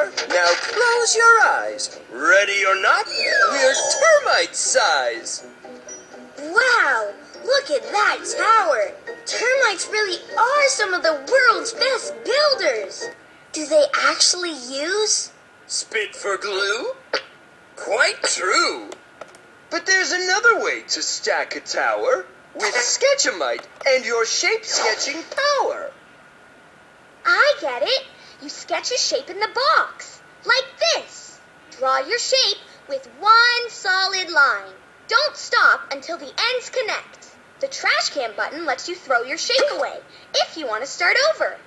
are. Now close your eyes. Ready or not, we're termite size. Wow, look at that tower. Termites really are some of the world's best builders. Do they actually use? Spit for glue? Quite true. But there's another way to stack a tower with Sketchamite and your shape-sketching power. I get it. You sketch a shape in the box, like this. Draw your shape with one solid line. Don't stop until the ends connect. The trash can button lets you throw your shape away if you want to start over.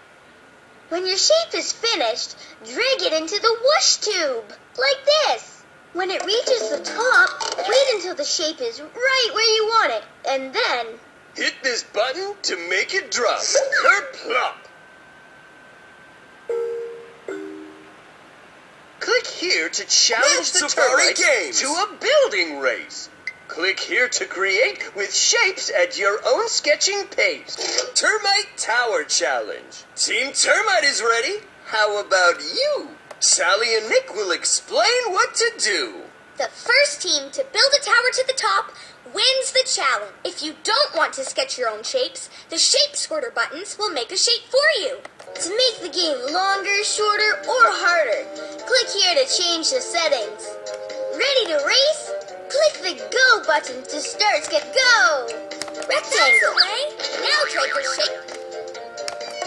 When your shape is finished, drag it into the whoosh tube, like this. When it reaches the top, wait until the shape is right where you want it, and then... Hit this button to make it drop. Kerplop! Click here to challenge the termites to a building race. Click here to create with shapes at your own sketching pace. Termite Tower Challenge. Team Termite is ready. How about you? Sally and Nick will explain what to do. The first team to build a tower to the top wins the challenge. If you don't want to sketch your own shapes, the Shape Squirter buttons will make a shape for you. To make the game longer, shorter, or harder, click here to change the settings. Ready to race? Click the Go button to start Skip Go. Rectangle. Now try your shape.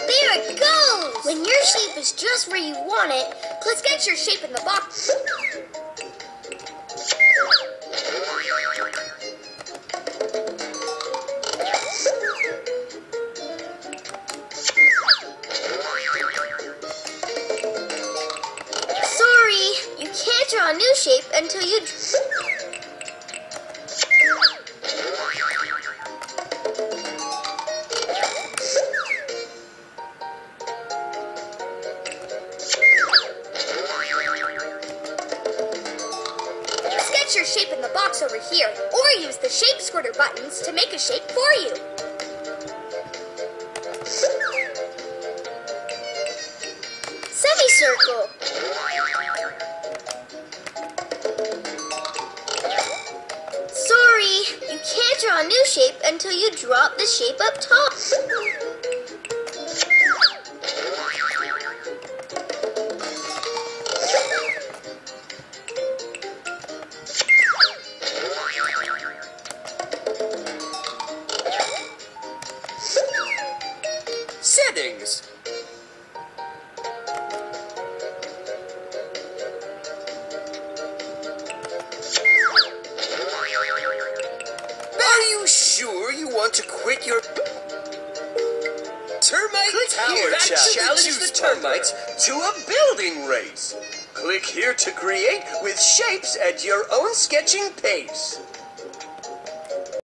There it goes! When your shape is just where you want it, click Sketch your shape in the box. Sorry, you can't draw a new shape until you... your shape in the box over here, or use the Shape Squirter buttons to make a shape for you. Semicircle. Sorry, you can't draw a new shape until you drop the shape up top. Settings. Are you sure you want to quit your Termite Tower Challenge the termites to a building race? Click here to create with shapes at your own sketching pace.